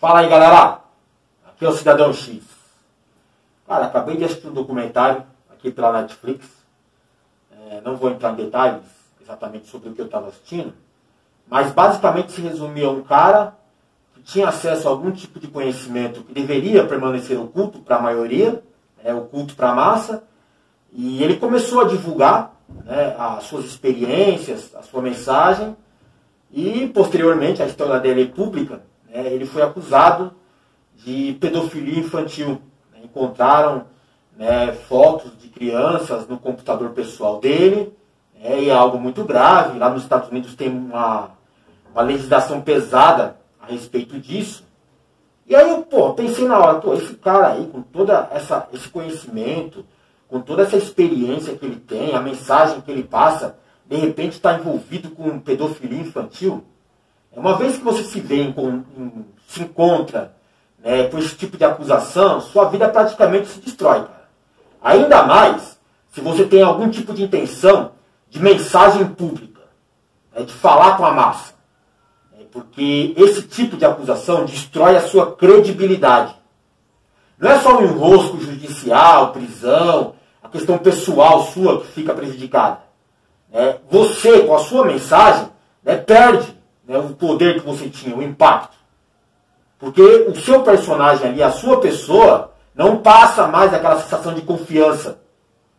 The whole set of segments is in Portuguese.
Fala aí, galera, aqui é o Cidadão X. Cara, acabei de assistir um documentário aqui pela Netflix. Não vou entrar em detalhes exatamente sobre o que eu estava assistindo, mas basicamente se resumia a um cara que tinha acesso a algum tipo de conhecimento que deveria permanecer oculto para a maioria, oculto para a massa, e ele começou a divulgar, as suas experiências, a sua mensagem, e posteriormente, a história dele é pública, ele foi acusado de pedofilia infantil. Encontraram fotos de crianças no computador pessoal dele, e é algo muito grave. Lá nos Estados Unidos tem uma legislação pesada a respeito disso. E aí eu pensei na hora, esse cara aí, com todo esse conhecimento, com toda essa experiência que ele tem, a mensagem que ele passa, de repente está envolvido com pedofilia infantil. Uma vez que você se encontra com esse tipo de acusação, sua vida praticamente se destrói, cara. Ainda mais se você tem algum tipo de intenção de mensagem pública, de falar com a massa. Porque esse tipo de acusação destrói a sua credibilidade. Não é só o enrosco judicial, prisão, a questão pessoal sua que fica prejudicada. Você, com a sua mensagem, perde o poder que você tinha, o impacto. Porque o seu personagem ali, a sua pessoa, não passa mais aquela sensação de confiança.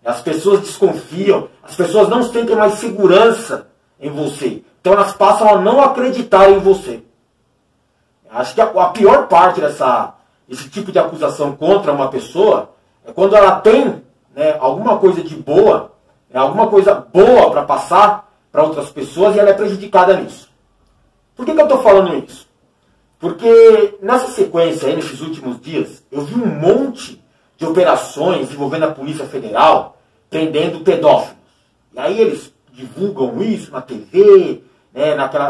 As pessoas desconfiam, as pessoas não sentem mais segurança em você. Então elas passam a não acreditar em você. Acho que a pior parte desse tipo de acusação contra uma pessoa é quando ela tem alguma coisa de boa, alguma coisa boa para passar para outras pessoas e ela é prejudicada nisso. Por que eu estou falando isso? Porque nessa sequência, nesses últimos dias, eu vi um monte de operações envolvendo a Polícia Federal prendendo pedófilos. E aí eles divulgam isso na TV,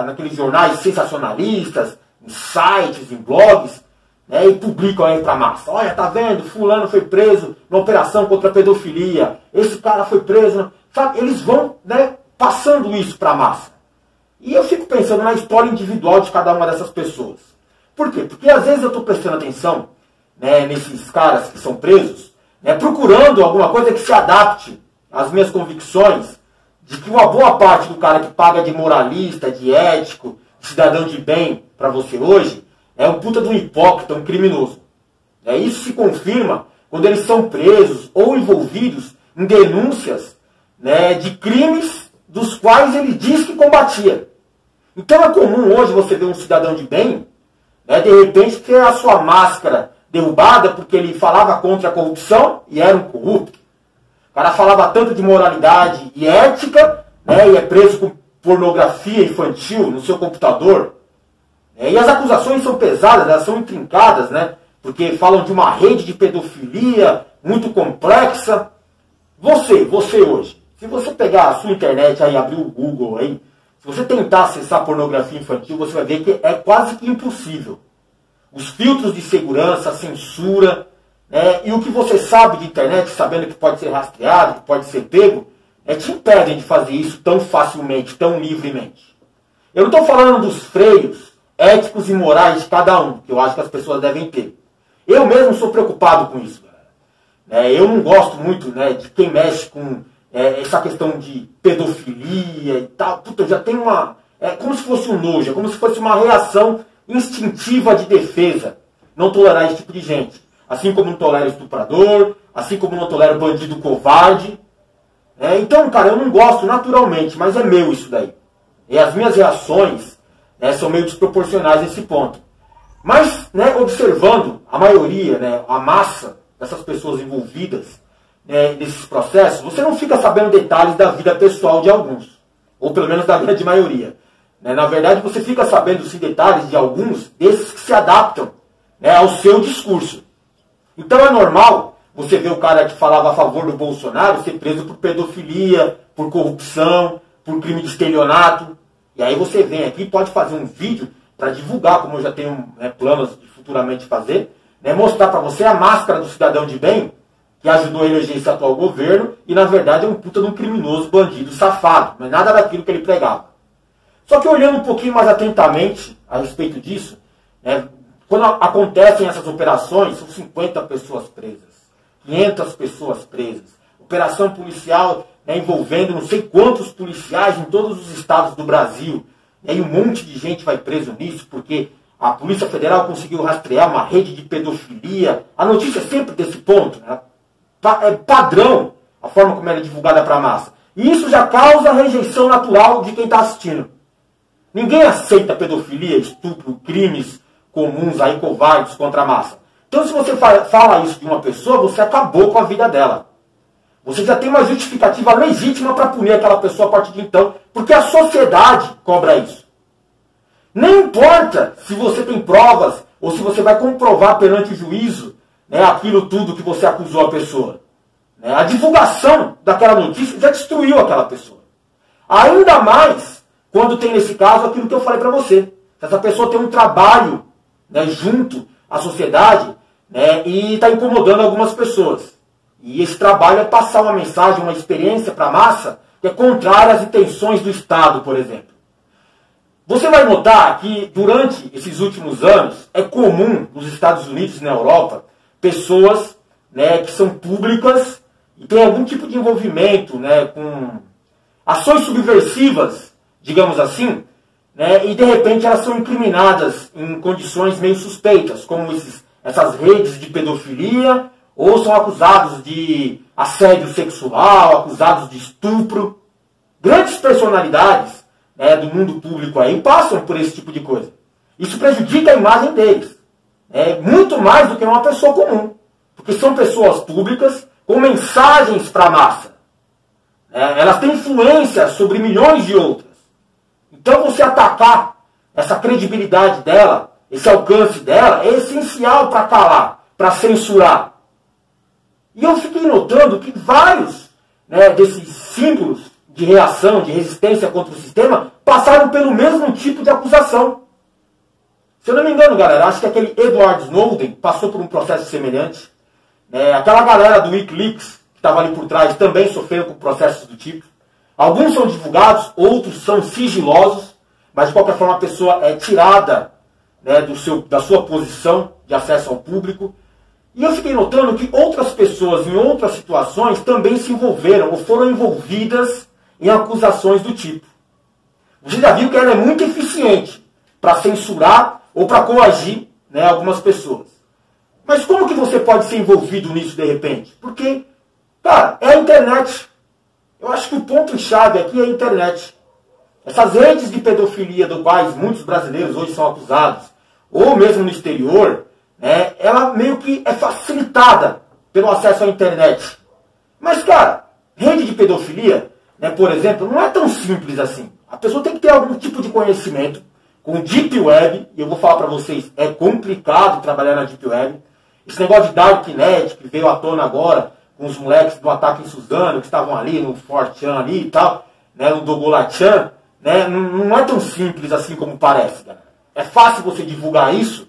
naqueles jornais sensacionalistas, em sites, em blogs, e publicam aí para a massa. Olha, tá vendo? Fulano foi preso na operação contra a pedofilia. Esse cara foi preso. Sabe? Eles vão passando isso para a massa. E eu fico pensando na história individual de cada uma dessas pessoas. Por quê? Porque às vezes eu estou prestando atenção nesses caras que são presos, procurando alguma coisa que se adapte às minhas convicções, de que uma boa parte do cara que paga de moralista, de ético, de cidadão de bem para você hoje, é um puta de um hipócrita, um criminoso. Isso se confirma quando eles são presos ou envolvidos em denúncias de crimes dos quais ele diz que combatia. Então é comum hoje você ver um cidadão de bem, de repente ter a sua máscara derrubada porque ele falava contra a corrupção e era um corrupto. O cara falava tanto de moralidade e ética, e é preso com pornografia infantil no seu computador. E as acusações são pesadas, elas são intrincadas, porque falam de uma rede de pedofilia muito complexa. Você hoje, se você pegar a sua internet aí, abrir o Google aí, se você tentar acessar pornografia infantil, você vai ver que é quase que impossível. Os filtros de segurança, a censura, e o que você sabe de internet, sabendo que pode ser rastreado, que pode ser pego, te impedem de fazer isso tão facilmente, tão livremente. Eu não estou falando dos freios éticos e morais de cada um, que eu acho que as pessoas devem ter. Eu mesmo sou preocupado com isso, galera. Eu não gosto muito de quem mexe com essa questão de pedofilia e tal. Puta, já tem é como se fosse um nojo, é como se fosse uma reação instintiva de defesa. Não tolerar esse tipo de gente. Assim como não tolero estuprador, assim como não tolero bandido covarde. Então, cara, eu não gosto naturalmente, mas é meu isso daí. E as minhas reações são meio desproporcionais nesse ponto. Mas, observando a maioria, a massa dessas pessoas envolvidas nesses processos, você não fica sabendo detalhes da vida pessoal de alguns. Ou pelo menos da grande maioria. Na verdade, você fica sabendo sim detalhes de alguns desses que se adaptam ao seu discurso. Então é normal você ver o cara que falava a favor do Bolsonaro ser preso por pedofilia, por corrupção, por crime de estelionato. E aí você vem aqui e pode fazer um vídeo para divulgar, como eu já tenho planos de futuramente fazer, mostrar para você a máscara do cidadão de bem que ajudou a eleger esse atual governo e na verdade é um puta de um criminoso, bandido, safado. Não é nada daquilo que ele pregava. Só que olhando um pouquinho mais atentamente a respeito disso, Quando acontecem essas operações, são 50 pessoas presas, 500 pessoas presas. Operação policial, né, envolvendo não sei quantos policiais em todos os estados do Brasil. E aí um monte de gente vai preso nisso, porque a Polícia Federal conseguiu rastrear uma rede de pedofilia. A notícia é sempre desse ponto, né? É padrão a forma como ela é divulgada para a massa. E isso já causa rejeição natural de quem está assistindo. Ninguém aceita pedofilia, estupro, crimes comuns aí, covardes contra a massa. Então se você fala isso de uma pessoa, você acabou com a vida dela. Você já tem uma justificativa legítima para punir aquela pessoa a partir de então, porque a sociedade cobra isso. Nem importa se você tem provas ou se você vai comprovar perante o juízo, né, aquilo tudo que você acusou a pessoa. Né, a divulgação daquela notícia já destruiu aquela pessoa. Ainda mais quando tem nesse caso aquilo que eu falei para você. Essa pessoa tem um trabalho, né, junto à sociedade, né, e está incomodando algumas pessoas. E esse trabalho é passar uma mensagem, uma experiência para a massa que é contrária às intenções do Estado, por exemplo. Você vai notar que durante esses últimos anos é comum nos Estados Unidos e na Europa pessoas, né, que são públicas e têm algum tipo de envolvimento, né, com ações subversivas, digamos assim, né, e de repente elas são incriminadas em condições meio suspeitas, como essas redes de pedofilia, ou são acusados de assédio sexual, acusados de estupro. Grandes personalidades, né, do mundo público aí passam por esse tipo de coisa. Isso prejudica a imagem deles. Muito mais do que uma pessoa comum. Porque são pessoas públicas com mensagens para a massa. Elas têm influência sobre milhões de outras. Então você atacar essa credibilidade dela, esse alcance dela, é essencial para calar, para censurar. E eu fiquei notando que vários, né, desses símbolos de reação, de resistência contra o sistema, passaram pelo mesmo tipo de acusação. Se eu não me engano, galera, acho que aquele Edward Snowden passou por um processo semelhante. Aquela galera do Wikileaks, que estava ali por trás, também sofreram com processos do tipo. Alguns são divulgados, outros são sigilosos, mas de qualquer forma a pessoa é tirada, né, da sua posição de acesso ao público. E eu fiquei notando que outras pessoas em outras situações também se envolveram ou foram envolvidas em acusações do tipo. Você já viu que ela é muito eficiente para censurar ou para coagir, né, algumas pessoas. Mas como que você pode ser envolvido nisso de repente? Porque, cara, é a internet. Eu acho que o ponto-chave aqui é a internet. Essas redes de pedofilia do quais muitos brasileiros hoje são acusados, ou mesmo no exterior, ela meio que é facilitada pelo acesso à internet. Mas, cara, rede de pedofilia, né, por exemplo, não é tão simples assim. A pessoa tem que ter algum tipo de conhecimento com Deep Web, e eu vou falar para vocês, é complicado trabalhar na Deep Web. Esse negócio de Darknet, que veio à tona agora, com os moleques do Ataque em Suzano, que estavam ali no 4chan ali e tal, né, no Dogolachan, né, não é tão simples assim como parece, galera. É fácil você divulgar isso,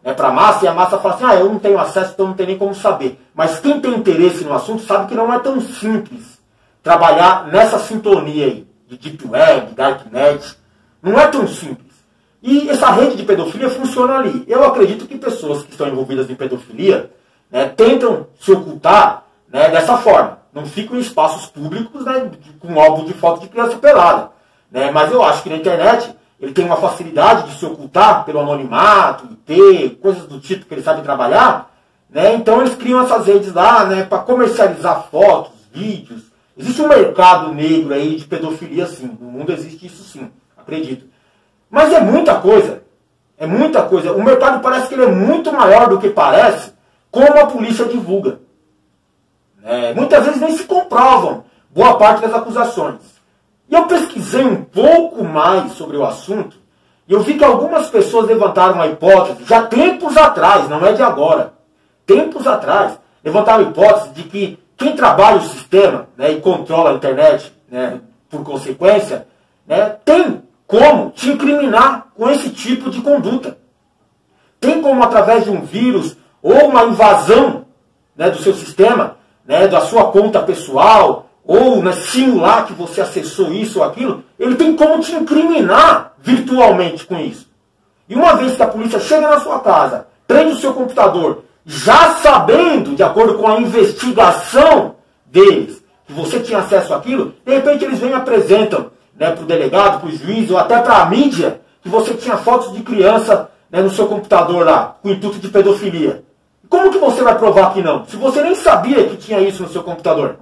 né, para a massa, e a massa fala assim, eu não tenho acesso, então não tem nem como saber. Mas quem tem interesse no assunto sabe que não é tão simples trabalhar nessa sintonia aí, de Deep Web, Darknet. Não é tão simples. E essa rede de pedofilia funciona ali. Eu acredito que pessoas que estão envolvidas em pedofilia, né, tentam se ocultar, né, dessa forma. Não ficam em espaços públicos, né, com álbum de foto de criança pelada. Né, mas eu acho que na internet ele tem uma facilidade de se ocultar pelo anonimato, IP, coisas do tipo que ele sabe trabalhar. Né, então eles criam essas redes lá, né, para comercializar fotos, vídeos. Existe um mercado negro aí de pedofilia, sim. No mundo existe isso, sim. Acredito. Mas é muita coisa. É muita coisa. O mercado parece que ele é muito maior do que parece, como a polícia divulga. Muitas vezes nem se comprovam boa parte das acusações. E eu pesquisei um pouco mais sobre o assunto, e eu vi que algumas pessoas levantaram a hipótese, já tempos atrás, não é de agora, tempos atrás, levantaram a hipótese de que quem trabalha o sistema, né, e controla a internet, né, por consequência, né, tem como te incriminar com esse tipo de conduta. Tem como, através de um vírus ou uma invasão, né, do seu sistema, né, da sua conta pessoal, ou, né, simular que você acessou isso ou aquilo, ele tem como te incriminar virtualmente com isso. E uma vez que a polícia chega na sua casa, prende o seu computador, já sabendo, de acordo com a investigação deles, que você tinha acesso àquilo, de repente eles vêm e apresentam, né, para o delegado, para o juiz, ou até para a mídia, que você tinha fotos de criança, né, no seu computador lá, com intuito de pedofilia. Como que você vai provar que não? Se você nem sabia que tinha isso no seu computador.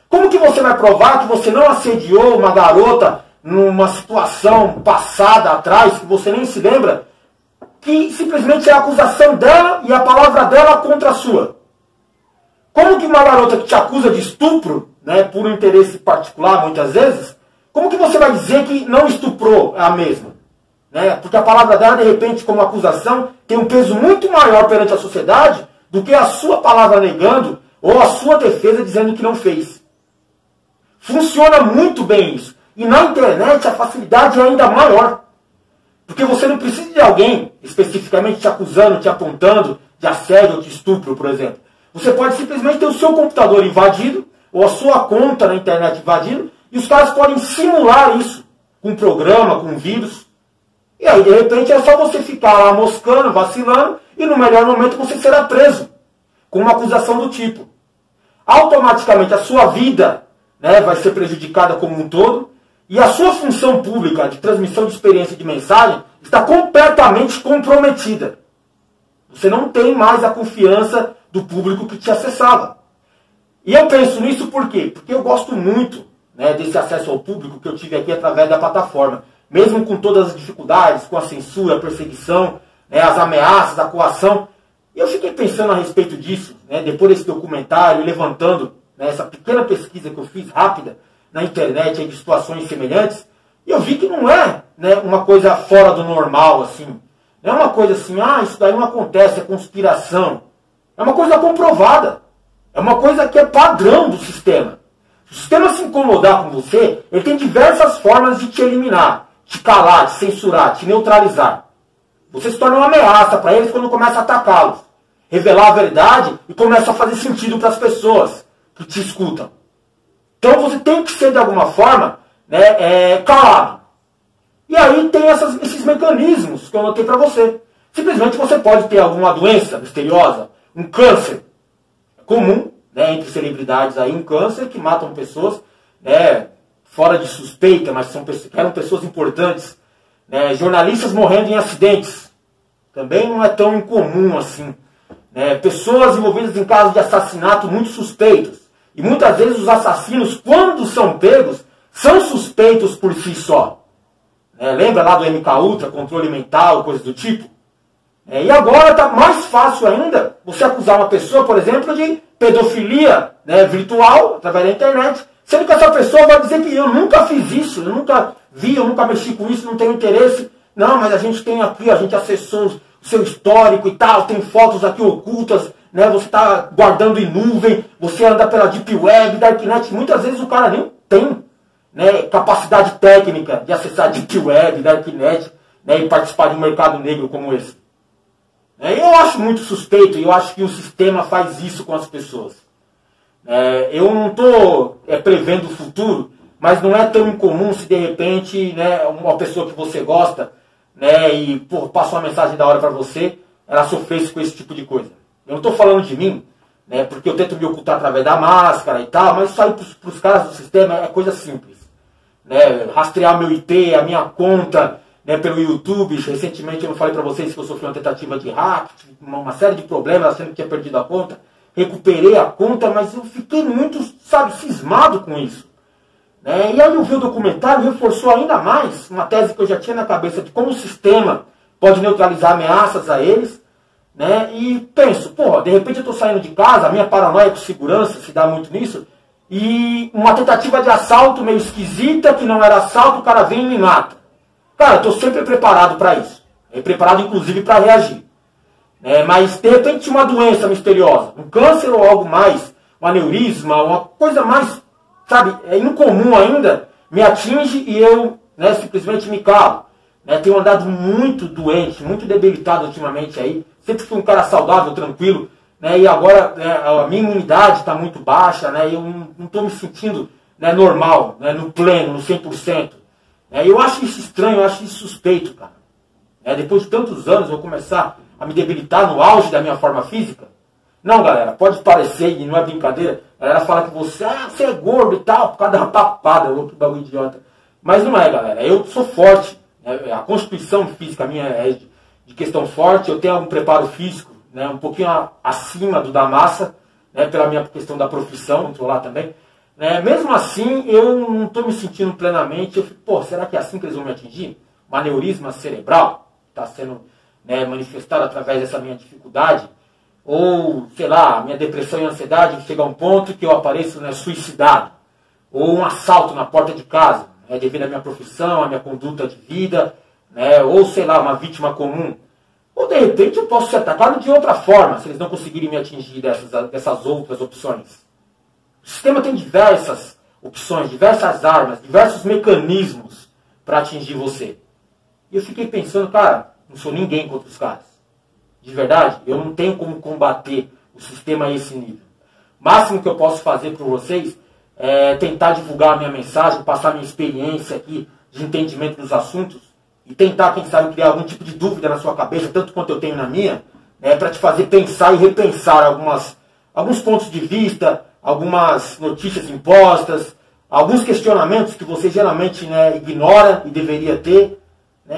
Como que você vai provar que você não assediou uma garota numa situação passada atrás, que você nem se lembra, que simplesmente é a acusação dela e a palavra dela contra a sua? Como que uma garota que te acusa de estupro, né, por um interesse particular, muitas vezes, como que você vai dizer que não estuprou a mesma? Né? Porque a palavra dela, de repente, como acusação, tem um peso muito maior perante a sociedade do que a sua palavra negando ou a sua defesa dizendo que não fez. Funciona muito bem isso. E na internet a facilidade é ainda maior. Porque você não precisa de alguém especificamente te acusando, te apontando de assédio ou de estupro, por exemplo. Você pode simplesmente ter o seu computador invadido, ou a sua conta na internet invadida, e os caras podem simular isso com um programa, com um vírus. E aí, de repente, é só você ficar lá moscando, vacilando, e no melhor momento você será preso com uma acusação do tipo. Automaticamente a sua vida, né, vai ser prejudicada como um todo, e a sua função pública de transmissão de experiência e de mensagem está completamente comprometida. Você não tem mais a confiança do público que te acessava. E eu penso nisso por quê? Porque eu gosto muito, né, desse acesso ao público que eu tive aqui através da plataforma. Mesmo com todas as dificuldades, com a censura, a perseguição, né, as ameaças, a coação. E eu fiquei pensando a respeito disso, né, depois desse documentário, levantando, né, essa pequena pesquisa que eu fiz rápida na internet aí, de situações semelhantes, e eu vi que não é, né, uma coisa fora do normal, assim. Não é uma coisa assim, isso daí não acontece, é conspiração. É uma coisa comprovada. É uma coisa que é padrão do sistema. Se o sistema se incomodar com você, ele tem diversas formas de te eliminar, te calar, te censurar, te neutralizar. Você se torna uma ameaça para eles quando começa a atacá-los. Revelar a verdade e começa a fazer sentido para as pessoas que te escutam. Então você tem que ser, de alguma forma, né, calado. E aí tem esses mecanismos que eu notei para você. Simplesmente você pode ter alguma doença misteriosa, um câncer comum, né, entre celebridades aí, um câncer que matam pessoas, né, fora de suspeita, mas eram pessoas importantes. Né, jornalistas morrendo em acidentes. Também não é tão incomum assim. Né, pessoas envolvidas em casos de assassinato muito suspeitos. E muitas vezes os assassinos, quando são pegos, são suspeitos por si só. Lembra lá do MK Ultra, controle mental, coisa do tipo? E agora está mais fácil ainda você acusar uma pessoa, por exemplo, de pedofilia, né, virtual, através da internet, sendo que essa pessoa vai dizer que eu nunca fiz isso, eu nunca vi, eu nunca mexi com isso, não tenho interesse. Não, mas a gente tem aqui, a gente acessou o seu histórico e tal, tem fotos aqui ocultas, né, você está guardando em nuvem, você anda pela Deep Web, Darknet. Muitas vezes o cara nem tem, né, capacidade técnica de acessar Deep Web, Darknet, né, e participar de um mercado negro como esse. Eu acho muito suspeito, e eu acho que o sistema faz isso com as pessoas. Eu não estou prevendo o futuro, mas não é tão incomum se de repente, né, uma pessoa que você gosta, né, e passa uma mensagem da hora para você, ela sofresse com esse tipo de coisa. Eu não estou falando de mim, né, porque eu tento me ocultar através da máscara e tal, mas isso aí para os caras do sistema é coisa simples. Né, rastrear meu IP, a minha conta, né, pelo YouTube. Recentemente eu não falei para vocês que eu sofri uma tentativa de hack, uma série de problemas, achando que tinha perdido a conta. Recuperei a conta, mas eu fiquei muito, cismado com isso. E aí eu vi o documentário e reforçou ainda mais uma tese que eu já tinha na cabeça de como o sistema pode neutralizar ameaças a eles. E penso, de repente eu estou saindo de casa, a minha paranoia com segurança se dá muito nisso, e uma tentativa de assalto meio esquisita, que não era assalto, o cara vem e me mata. Cara, eu estou sempre preparado para isso. Preparado inclusive para reagir. Mas de repente uma doença misteriosa, um câncer ou algo mais, um aneurisma, uma coisa mais, incomum ainda, me atinge e eu, simplesmente me calo. Tenho andado muito doente, muito debilitado ultimamente aí. Sempre fui um cara saudável, tranquilo. E agora a minha imunidade está muito baixa, e eu não estou me sentindo normal, no pleno, no 100%. Eu acho isso estranho, eu acho isso suspeito, cara. Depois de tantos anos, eu vou começar a me debilitar no auge da minha forma física? Não, galera, pode parecer, e não é brincadeira, a galera fala que você é gordo e tal, por causa da papada, que bagulho idiota. Mas não é, galera, eu sou forte, né? A constituição física minha é de questão forte, eu tenho algum preparo físico, né, um pouquinho acima do da massa, né, pela minha questão da profissão, controlar também. Mesmo assim, eu não estou me sentindo plenamente, eu fico, pô, será que é assim que eles vão me atingir? Um aneurisma cerebral está sendo, né, manifestado através dessa minha dificuldade? Ou, sei lá, minha depressão e ansiedade chega a um ponto que eu apareço, né, suicidado. Ou um assalto na porta de casa, né, devido à minha profissão, à minha conduta de vida, né, ou, sei lá, uma vítima comum. Ou, de repente, eu posso ser atacado de outra forma, se eles não conseguirem me atingir dessas outras opções. O sistema tem diversas opções, diversas armas, diversos mecanismos para atingir você. E eu fiquei pensando, cara, não sou ninguém contra os caras. De verdade, eu não tenho como combater o sistema a esse nível. O máximo que eu posso fazer por vocês é tentar divulgar a minha mensagem, passar a minha experiência aqui de entendimento dos assuntos e tentar, quem sabe, criar algum tipo de dúvida na sua cabeça, tanto quanto eu tenho na minha, para te fazer pensar e repensar alguns pontos de vista, algumas notícias impostas, alguns questionamentos que você geralmente, né, ignora e deveria ter.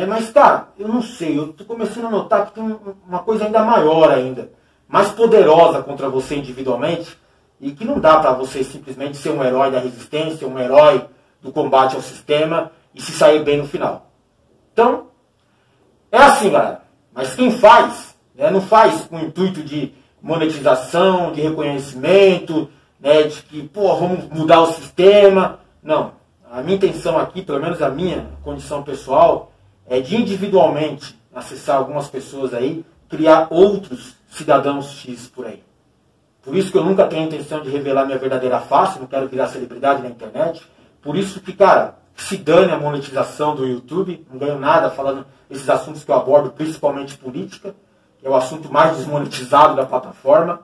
Mas, cara, eu não sei, eu estou começando a notar que tem uma coisa ainda maior ainda, mais poderosa contra você individualmente, e que não dá para você simplesmente ser um herói da resistência, um herói do combate ao sistema e se sair bem no final. Então, é assim, galera. Mas quem faz, né, não faz com o intuito de monetização, de reconhecimento, né, de que, pô, vamos mudar o sistema. Não. A minha intenção aqui, pelo menos a minha condição pessoal, é de individualmente acessar algumas pessoas aí, criar outros cidadãos X por aí. Por isso que eu nunca tenho a intenção de revelar minha verdadeira face, não quero virar celebridade na internet. Por isso que, cara, se dane a monetização do YouTube, não ganho nada falando esses assuntos que eu abordo, principalmente política, que é o assunto mais desmonetizado da plataforma.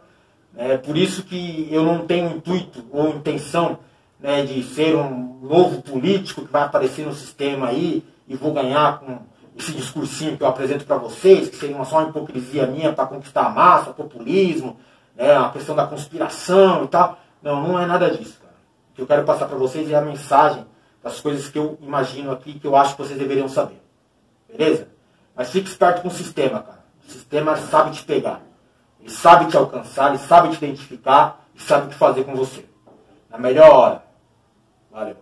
Por isso que eu não tenho intuito ou intenção, né, de ser um novo político que vai aparecer no sistema aí e vou ganhar com esse discursinho que eu apresento para vocês, que seria só uma hipocrisia minha para conquistar a massa, populismo, né, a questão da conspiração e tal. Não, não é nada disso, cara. O que eu quero passar para vocês é a mensagem das coisas que eu imagino aqui, que eu acho que vocês deveriam saber. Beleza? Mas fique esperto com o sistema, cara. O sistema sabe te pegar. Ele sabe te alcançar, ele sabe te identificar e sabe o que fazer com você. Na melhor hora. Valeu.